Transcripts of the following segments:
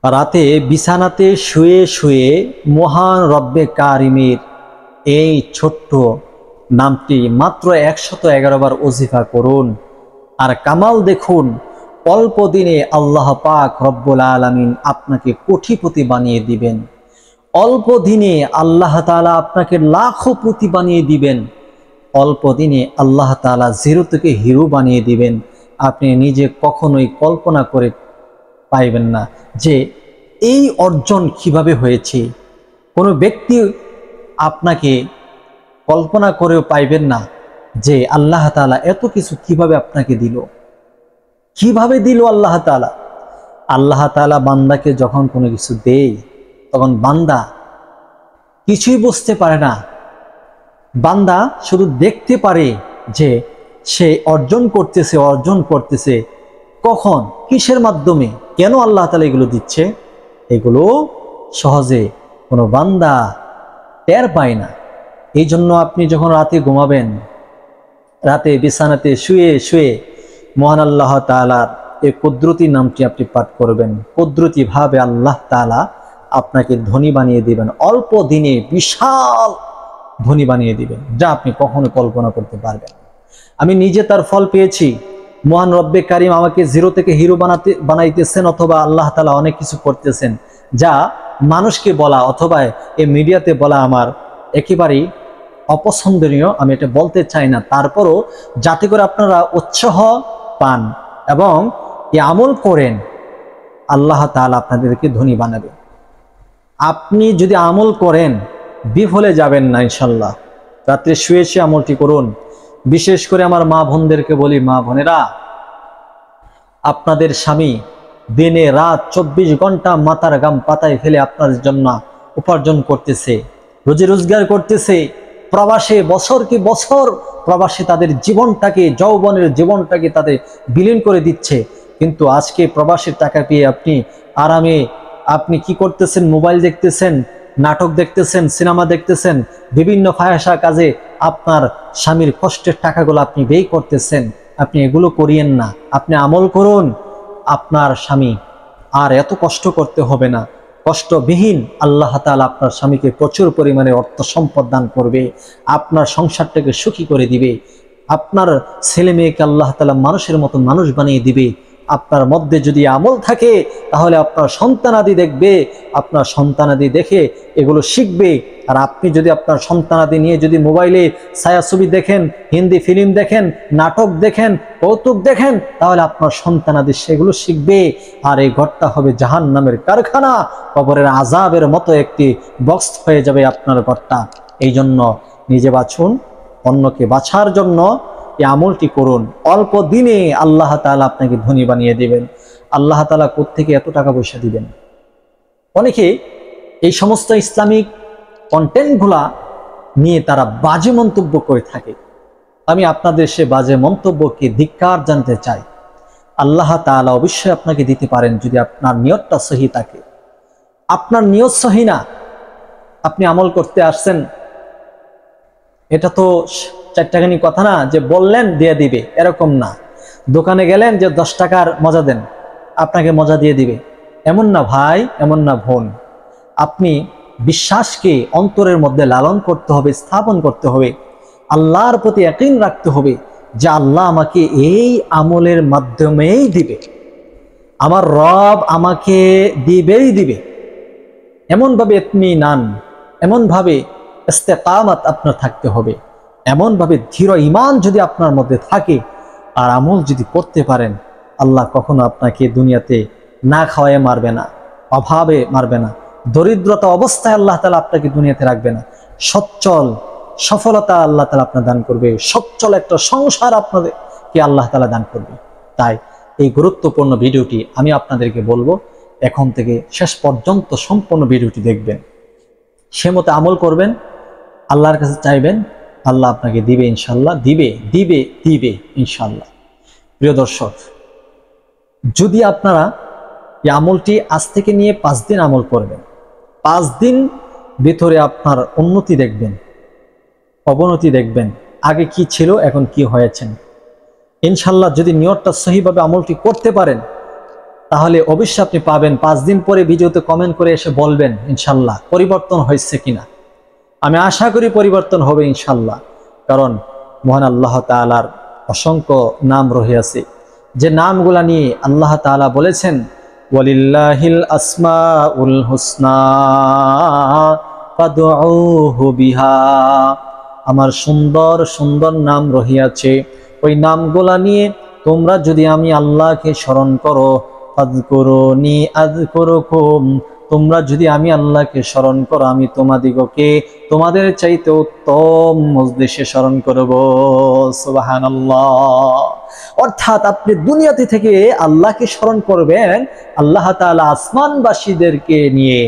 রাতে বিছানাতে শুয়ে শুয়ে মহান রব্বে কারিমের এই ছোট্ট নামটি মাত্র 111 বার ওজিফা করুন, আর কামাল দেখুন। অল্প দিনে আল্লাহ পাক রব্বুল আলামিন আপনাকে কোটিপতি বানিয়ে দিবেন। অল্প দিনে আল্লাহ তাআলা আপনাকে লাখপতি বানিয়ে দিবেন। অল্প দিনে আল্লাহ তাআলা জিরো থেকে হিরো বানিয়ে দিবেন। আপনি নিজে কখনোই কল্পনা করে পাইবেন না যে এই অর্জন কিভাবে হয়েছে। কোনো ব্যক্তি আপনাকে কল্পনা করেও পাইবেন না যে আল্লাহ তাআলা এত কিছু কিভাবে আপনাকে দিল, কিভাবে দিল আল্লাহ তাআলা। আল্লাহ তাআলা বান্দাকে যখন কোনো কিছু দেয় তখন বান্দা কিছুই বুঝতে পারে না। বান্দা শুধু দেখতে পারে যে সে অর্জন করতেছে। কখন, কিসের মাধ্যমে, কেন আল্লাহ তাআলা এগুলো দিচ্ছে, এগুলো সহজে কোনো বান্দা টের পায় না। এই জন্য আপনি যখন রাতে ঘুমাবেন, রাতে বিছানাতে শুয়ে শুয়ে মহান আল্লাহ তাআলার এই কুদরতি নামটি আপনি পাঠ করবেন। কুদরতি ভাবে আল্লাহ তাআলা আপনাকে ধনী বানিয়ে দিবেন। অল্প দিনে বিশাল ধনী বানিয়ে দিবেন, যা আপনি কখনো কল্পনা করতে পারবেন। আমি নিজে তার ফল পেয়েছি। মহান রব্বে কারিম আমাকে জিরো থেকে হিরো বানাইতেছেন, অথবা আল্লাহ তাআলা অনেক কিছু করতেছেন যা মানুষকে বলা অথবা এই মিডিয়াতে বলা আমার একেবারেই অপছন্দনীয়। আমি এটা বলতে চাই না, তারপরও যাতে করে আপনারা উৎসাহ পান এবং এই আমল করেন, আল্লাহ তাআলা আপনাদেরকে ধনী বানাবে। আপনি যদি আমল করেন বিফলে যাবেন না ইনশাল্লাহ। রাত্রে শুয়ে শুয়ে আমলটি করুন। বিশেষ করে আমার মা বোনদেরকে বলি, মা বোনেরা, আপনাদের স্বামী দিনে রাত 24 ঘন্টা মাথার ঘাম পাতায় ফেলে আপনার জন্য উপার্জন করতেছে, রুজি রোজগার করতেছে। প্রবাসে বছর কি বছর প্রবাসে তাদের জীবনটাকে, যৌবনের জীবনটাকে তাদের বিলীন করে দিচ্ছে। কিন্তু আজকে প্রবাসের টাকা পেয়ে আপনি আরামে আপনি কি করতেছেন? মোবাইল দেখতেছেন, নাটক দেখতেছেন, সিনেমা দেখতেছেন, বিভিন্ন ফায়াসা কাজে আপনার স্বামীর কষ্টের টাকাগুলো আপনি ব্যয় করতেছেন। আপনি এগুলো করিয়েন না, আপনি আমল করুন। আপনার স্বামী আর এত কষ্ট করতে হবে না। কষ্টবিহীন আল্লাহ তাআলা আপনার স্বামীকে প্রচুর পরিমাণে অর্থ সম্পদ দান করবে, আপনার সংসারটাকে সুখী করে দিবে। আপনার ছেলে মেয়েকে আল্লাহ তাআলা মানুষের মতো মানুষ বানিয়ে দিবে। আপনার মধ্যে যদি আমল থাকে তাহলে আপনার সন্তানাদি দেখবে, আপনার সন্তানাদি দেখে এগুলো শিখবে। আর আপনি যদি আপনার সন্তানাদি নিয়ে যদি মোবাইলে ছায়াছবি দেখেন, হিন্দি ফিল্ম দেখেন, নাটক দেখেন, কৌতুক দেখেন, তাহলে আপনার সন্তানাদি সেগুলো শিখবে। আর এই ঘরটা হবে জাহান্নামের কারখানা, কবরের আযাবের মতো একটি বক্স হয়ে যাবে আপনার ঘরটা। এই জন্য নিজে বাঁচুন, অন্যকে বাঁচার জন্য এই আমলটি করুন। অল্প দিনে আল্লাহ তাআলা আপনাকে ধনী বানিয়ে দিবেন। আল্লাহ তাআলা কোত্থেকে এত টাকা পয়সা দিবেন? অনেকে এই সমস্ত ইসলামিক কন্টেন্টগুলা নিয়ে তারা বাজে মন্তব্য করে থাকে। আমি আপনাদের সে বাজে মন্তব্যকে ধিক্কার জানতে চাই। আল্লাহ তাআলা অবশ্যই আপনাকে দিতে পারেন যদি আপনার নিয়তটা সহি থাকে। আপনার নিয়ত সহি না, আপনি আমল করতে আসছেন, এটা তো চারটাখানি কথা না যে বললেন দিয়ে দিবে, এরকম না। দোকানে গেলেন যে 10 টাকার মজা দেন, আপনাকে মজা দিয়ে দিবে, এমন না ভাই, এমন না বোন। আপনি বিশ্বাসকে অন্তরের মধ্যে লালন করতে হবে, স্থাপন করতে হবে। আল্লাহর প্রতি ইয়াকিন রাখতে হবে যে আল্লাহ আমাকে এই আমলের মাধ্যমেই দিবে, আমার রব আমাকে দিবেই দিবে। এমনভাবে ইতমিনান, এমনভাবে ইস্তেকামাত আপনার থাকতে হবে। এমনভাবে দৃঢ় ঈমান যদি আপনার মধ্যে থাকে আর আমল যদি করতে পারেন, আল্লাহ কখনো আপনাকে দুনিয়াতে না খাওয়ায় মারবে না, অভাবে মারবে না, দরিদ্রতা অবস্থায় আল্লাহ তাআলা আপনাকে দুনিয়াতে রাখবে না। সচ্ছল সফলতা আল্লাহ তাআলা আপনার দান করবে, সচ্ছল একটা সংসার আপনাদেরকে আল্লাহ তাআলা দান করবে। তাই এই গুরুত্বপূর্ণ ভিডিওটি আমি আপনাদেরকে বলবো, এখন থেকে শেষ পর্যন্ত সম্পূর্ণ ভিডিওটি দেখবেন, সে মতো আমল করবেন, আল্লাহর কাছে চাইবেন, আল্লাহ আপনাকে দিবে ইনশাল্লাহ, দিবে দিবে দিবে ইনশাল্লাহ। প্রিয় দর্শক, যদি আপনারা এই আমলটি আজ থেকে নিয়ে 5 দিন আমল করবেন, 5 দিন ভিতরে আপনার উন্নতি দেখবেন, অবনতি দেখবেন, আগে কি ছিল এখন কি হয়েছেন ইনশাল্লাহ। যদি নিয়তটা সহিভাবে আমলটি করতে পারেন, তাহলে অবশ্যই আপনি পাবেন। 5 দিন পরে ভিডিওতে কমেন্ট করে এসে বলবেন ইনশাল্লাহ পরিবর্তন হয়েছে কিনা। আমি আশা করি পরিবর্তন হবে ইনশাল্লাহ, কারণ মহান আল্লাহ তাআলার অসংখ্য নাম রহিয়াছে, যে নামগুলা নিয়ে আল্লাহ তাআলা বলেছেন ওয়ালিল্লাহিল আসমাউল হুসনা ফাদউহু বিহা, আমার সুন্দর সুন্দর নাম রহিয়াছে, ওই নামগুলা নিয়ে তোমরা যদি আমি আল্লাহকে স্মরণ করো, ফাযকুরুনি আযকুরুকুম, তোমরা যদি আমি আল্লাহকে স্মরণ করো আমি তোমাদিগকে তোমাদের চাইতে উত্তম মজলিসে স্মরণ করব। সুবহানাল্লাহ। অর্থাৎ আপনি দুনিয়াতে থেকে আল্লাহকে স্মরণ করবেন, আল্লাহ তাআলা আসমানবাসীদেরকে নিয়ে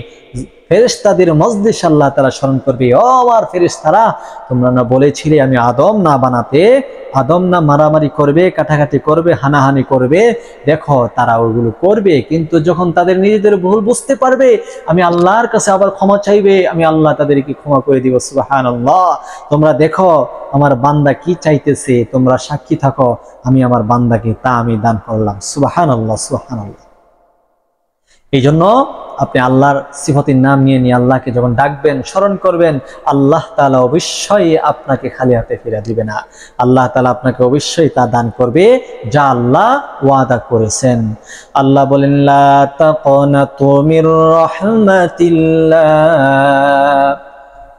ফেরেশতাদের মজলিস আল্লাহ তাআলা স্মরণ করবে। ও আমার ফেরেশতারা, তোমরা না বলেছিলে আমি আদম না বানাতে, আদম না মারামারি করবে, কাটাকাটি করবে, হানাহানি করবে, দেখো তারা ওইগুলো করবে, কিন্তু যখন তাদের নিজেদের ভুল বুঝতে পারবে আমি আল্লাহর কাছে আবার ক্ষমা চাইবে, আমি আল্লাহ তাদেরকে ক্ষমা করে দিব। সুবহানাল্লাহ। তোমরা দেখো আমার বান্দা কি চাইতেছে, তোমরা সাক্ষী থাকো, আমি আমার বান্দাকে তা আমি দান করলাম। সুবহানাল্লাহ, সুবহানাল্লাহ। এই জন্য আপনি আল্লাহর সিফাতের নাম নিয়ে নিয়ে আল্লাহকে যখন ডাকবেন, স্মরণ করবেন, আল্লাহ তাআলা অবশ্যই আপনাকে খালি হাতে ফিরে দিবে না। আল্লাহ তাআলা আপনাকে অবশ্যই তা দান করবে যা আল্লাহ ওয়াদা করেছেন। আল্লাহ বলেন লা তাকনাতু মির রাহমাতিল্লাহ,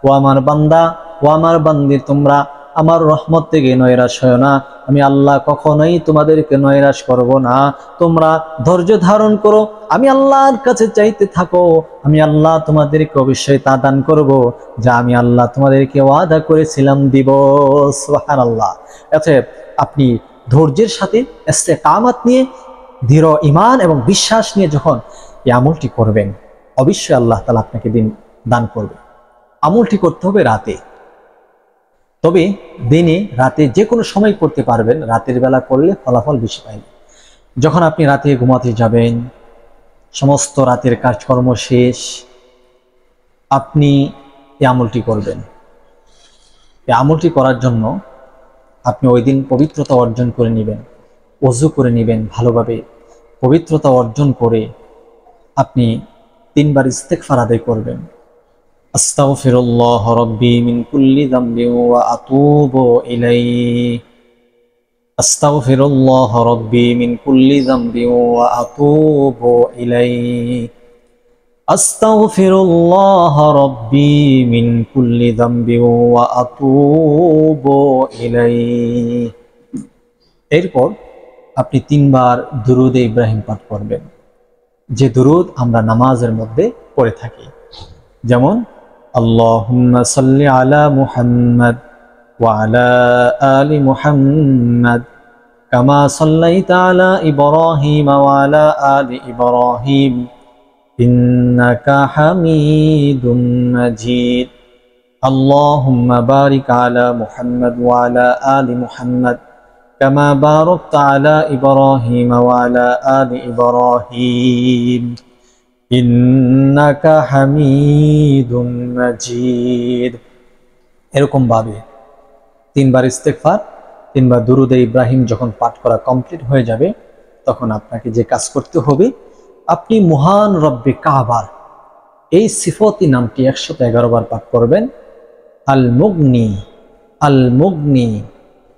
ও আমার বান্দা, ও আমার বান্দি, তোমরা আমার রহমত থেকে নৈরাশ হয় না, আমি আল্লাহ কখনোই তোমাদেরকে নৈরাশ করব না। তোমরা ধৈর্য ধারণ করো, আমি আল্লাহর কাছে চাইতে থাকো, আমি আল্লাহ তোমাদেরকে অবশ্যই তা দান করব যা আমি আল্লাহ তোমাদেরকে ওয়াদা করেছিলাম দিব। সুবহানাল্লাহ। অতএব আপনি ধৈর্যের সাথে ইস্তেকামত নিয়ে, দৃঢ় ঈমান এবং বিশ্বাস নিয়ে যখন এই আমলটি করবেন, অবশ্যই আল্লাহ তাআলা আপনাকে দিন দান করবে। আমলটি করতে হবে রাতে, তবে দিনে রাতে যে কোনো সময় করতে পারবেন, রাতের বেলা করলে ফলাফল বেশি পাইবেন। যখন আপনি রাতে ঘুমাতে যাবেন, সমস্ত রাতের কাজকর্ম শেষ, আপনি এই আমলটি করবেন। এই আমলটি করার জন্য আপনি ওই দিন পবিত্রতা অর্জন করে নেবেন, ওযু করে নেবেন, ভালোভাবে পবিত্রতা অর্জন করে আপনি 3 বার ইস্তেগফার আদায় করবেন। আস্তাগফিরুল্লাহ রাব্বি মিন কুল্লি যামবিন ওয়া আতুবু ইলাইহি, আস্তাগফিরুল্লাহ রাব্বি মিন কুল্লি যামবিন ওয়া আতুবু ইলাইহি, আস্তাগফিরুল্লাহ রাব্বি মিন কুল্লি যামবিন ওয়া আতুবু ইলাইহি। এরপর আপনি 3 বার দুরূদে ইব্রাহিম পাঠ করবেন, যে দুরূদ আমরা নামাজের মধ্যে পড়ে থাকি, যেমন আল্লাহুম্মা সাল্লি আলা মুহাম্মাদ ওয়া আলা আলি মুহাম্মাদ কামা সাল্লাইতা আলা ইব্রাহিম ওয়া আলা আলি ইব্রাহিম ইন্নাকা হামিদুম মাজিদ। আল্লাহুম্মা বারিক আলা মুহাম্মাদ ওয়া আলা আলি মুহাম্মাদ কামা বারাকতা আলা ইব্রাহিম ওয়া আলা আলি ইব্রাহিম ইন্নাকা হামিদুম মাজিদ। এরকম ভাবে 3 বার ইস্তেগফার, 3 বার দুরূদে ইব্রাহিম যখন পাঠ করা কমপ্লিট হয়ে যাবে, তখন আপনাকে যে কাজ করতে হবে, আপনি মহান রব্বে কাবার এই সিফতি নামটি 111 বার পাঠ করবেন। আল মুগনি, আল মুগনি,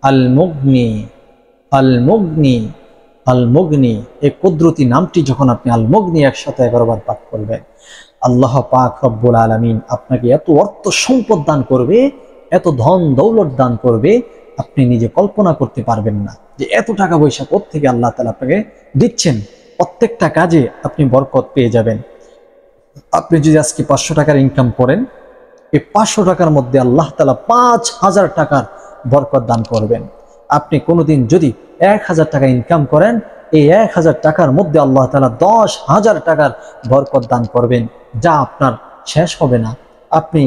আল মুগনি, আল মুগনি, আল মুগনি, এই কুদরতি নামটি যখন আপনি আল মুগনি 111 বার পাঠ করবেন, আল্লাহ পাক রব্বুল আলামিন আপনাকে এত অর্থ সম্পদ দান করবে, এত ধন দৌলত দান করবে, আপনি নিজে কল্পনা করতে পারবেন না যে এত টাকা পয়সা কোত্থেকে আল্লাহ তাআলা আপনাকে দিচ্ছেন। প্রত্যেকটা কাজে আপনি বরকত পেয়ে যাবেন। আপনি যদি আজকে 500 টাকার ইনকাম করেন, এই 500 টাকার মধ্যে আল্লাহ তাআলা 5000 টাকার বরকত দান করবেন। আপনি কোনোদিন যদি 1000 টাকা ইনকাম করেন, এই 1000 টাকার মধ্যে আল্লাহ তাআলা 10,000 টাকার বরকত দান করবেন, যা আপনার শেষ হবে না। আপনি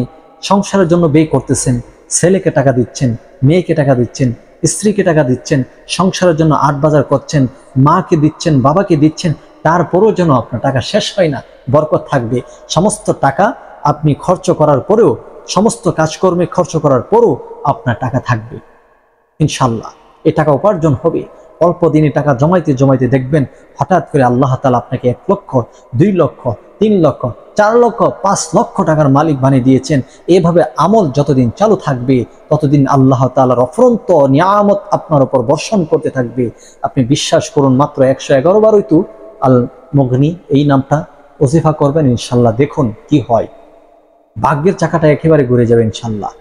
সংসারের জন্য ব্যয় করতেছেন, ছেলেকে টাকা দিচ্ছেন, মেয়েকে টাকা দিচ্ছেন, স্ত্রীকে টাকা দিচ্ছেন, সংসারের জন্য 8 বাজার করছেন, মাকে দিচ্ছেন, বাবাকে দিচ্ছেন, তারপরেও যেন আপনার টাকা শেষ হয় না, বরকত থাকবে। সমস্ত টাকা আপনি খরচ করার পরেও, সমস্ত কাজকর্মে খরচ করার পরেও আপনার টাকা থাকবে ইনশাল্লাহ। এই টাকা উপার্জন হবে, অল্প দিনে টাকা জমাইতে জমাইতে দেখবেন হঠাৎ করে আল্লাহ তাআলা আপনাকে 1 লক্ষ, 2 লক্ষ, 3 লক্ষ, 4 লক্ষ, 5 লক্ষ টাকার মালিক বানিয়ে দিয়েছেন। এভাবে আমল যতদিন চালু থাকবে ততদিন আল্লাহ তাআলার অফুরন্ত নিয়ামত আপনার উপর বর্ষণ করতে থাকবে। আপনি বিশ্বাস করুন, মাত্র 111 বারই তো আল মুগনি এই নামটা ওজিফা করবেন, ইনশাল্লাহ দেখুন কি হয়। ভাগ্যের চাকাটা একেবারে ঘুরে যাবে, ইনশাল্লাহ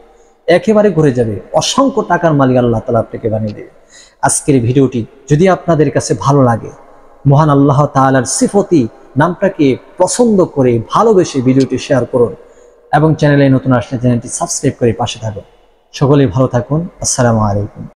একেবারে ঘুরে যাবে। অসংখ্য টাকার মালিক আল্লাহ তাআলা আপনাকে বানিয়ে দেবে। আজকের ভিডিওটি যদি আপনাদের কাছে ভালো লাগে, মহান আল্লাহ তাআলার সিফতি নামটাকে পছন্দ করে ভালোবেসে ভিডিওটি শেয়ার করুন এবং চ্যানেলে নতুন আসলে চ্যানেলটি সাবস্ক্রাইব করে পাশে থাকুন। সকলেই ভালো থাকুন। আসসালামু আলাইকুম।